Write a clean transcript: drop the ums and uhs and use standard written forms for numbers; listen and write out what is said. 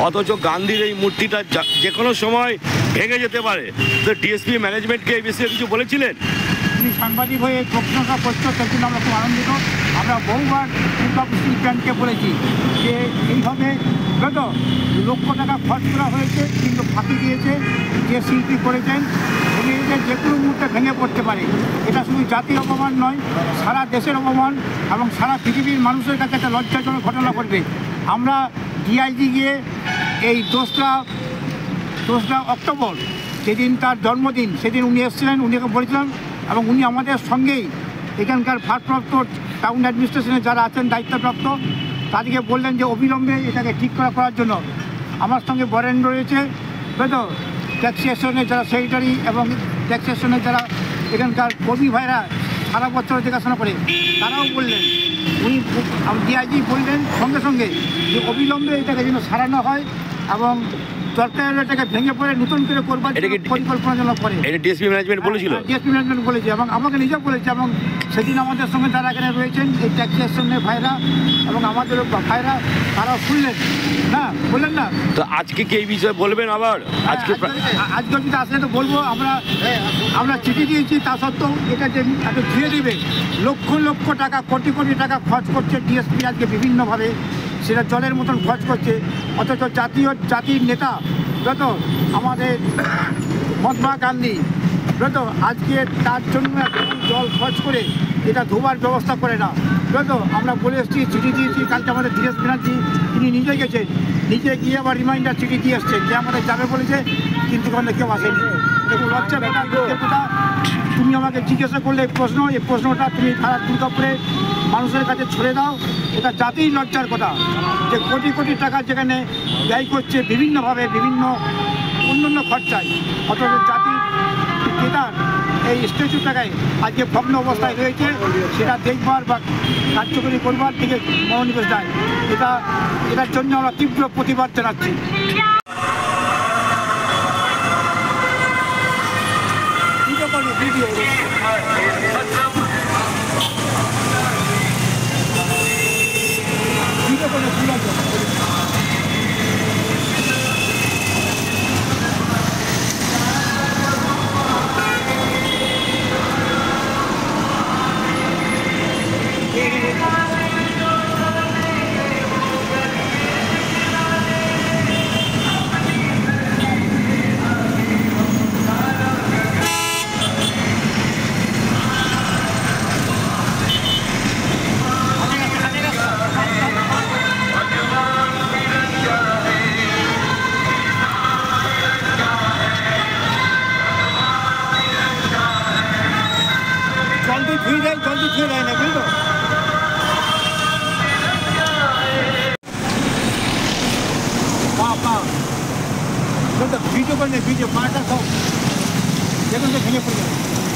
অথচ গান্ধীর এই মূর্তিটা যে কোনো সময় ভেঙে যেতে পারে। তো ডিএসপি ম্যানেজমেন্টকে এই বিষয়ে কিছু বলেছিলেন? তিনি সাংবাদিক হয়ে প্রশংসা করছো, তার জন্য আমরা খুব আনন্দিত। আমরা বহুবার শিল্পী ব্যাংককে বলেছি যে এইভাবে যত লক্ষ টাকা খরচ করা হয়েছে কিন্তু ফাঁকি দিয়েছে যে শিল্পী করেছেন, ভেঙে যে কোনো মুহূর্তে ভেঙে পড়তে পারে। এটা শুধু জাতির অপমান নয়, সারা দেশের অপমান এবং সারা পৃথিবীর মানুষের কাছে একটা লজ্জাজনক ঘটনা ঘটবে। আমরা ডিআইজি গিয়ে এই 2রা অক্টোবর যেদিন তার জন্মদিন, সেদিন উনি এসেছিলেন, উনিকে বলেছিলাম এবং উনি আমাদের সঙ্গেই এখানকার ভারপ্রাপ্ত টাউন অ্যাডমিনিস্ট্রেশনে যারা আছেন দায়িত্বপ্রাপ্ত তাদেরকে বললেন যে অবিলম্বে এটাকে ঠিক করার জন্য। আমার সঙ্গে বরেন্দ্র রয়েছে, বুঝলো, ট্যাক্সেশনের যারা সেক্রেটারি এবং ট্যাক্সেশনের যারা এখানকার কর্মী ভাইরা সারা বছর দেখাশোনা করে, তারাও বললেন, উনি ডিআইজি বললেন সঙ্গে সঙ্গে যে অবিলম্বে এটাকে যেন সারানো হয় এবং সরকার এটাকে ভেঙে পড়ে নতুন করে করবার পরিকল্পনা যেন করে। এটা ডিএসপি ম্যানেজমেন্ট বলেছিল? ডিএসপি ম্যানেজমেন্ট বলেছে এবং আমাকে নিজেও বলেছে এবং সেদিন আমাদের সঙ্গে যারা এখানে রয়েছেন এই ট্যাক্সেশনের ভাইরা এবং আমাদের ভাইরা তারাও শুনলেন না, বললেন না। তো আজকে কি এই বিষয়ে বলবেন আবার? আজকে যদি আসলে তো বলবো, আমরা চিঠি দিয়েছি, তা সত্ত্বেও এটা যে ধুয়ে দেবে লক্ষ লক্ষ টাকা, কোটি কোটি টাকা খরচ করছে ডিএসপি আজকে বিভিন্নভাবে, সেটা জলের মতন খরচ করছে। অথচ জাতির নেতা যত আমাদের মহাত্মা গান্ধী যত আজকে তার জন্য জল খরচ করে এটা ধোবার ব্যবস্থা করে না। যত আমরা বলে এসেছি, চিঠি দিয়েছি, কালকে আমাদের ধীরেশ ব্যানার্জি তিনি নিজে গেছেন, নিজে গিয়ে আবার রিমাইন্ডার চিঠি দিয়ে এসছেন যে আমাদের যাবে বলেছে, কিন্তু ওখানে কেউ আসেনি। দেখুন লজ্জা কথা, তুমি আমাকে জিজ্ঞাসা করলে এই প্রশ্নটা তুমি সারা দুর্গাপুরে মানুষের কাছে ছড়ে দাও। এটা জাতির লজ্জার কথা যে কোটি কোটি টাকা যেখানে ব্যয় করছে বিভিন্নভাবে বিভিন্ন অন্যান্য খরচায়, অথচ জাতির নেতার এই স্ট্যাচু টাকায় আজকে ভগ্ন অবস্থায় রয়েছে, সেটা দেখবার বা কার্যকরী করবার দিকে মনোনিবেশ দেয়। এটার জন্য আমরা তীব্র প্রতিবাদ জানাচ্ছি। ভিডিও জলদি ছুঁয়ে দেয় না, বুঝলো। ভিডিও করে ভিডিও পাটা সব দেখুন, ভেঙে পড়ে যাবে।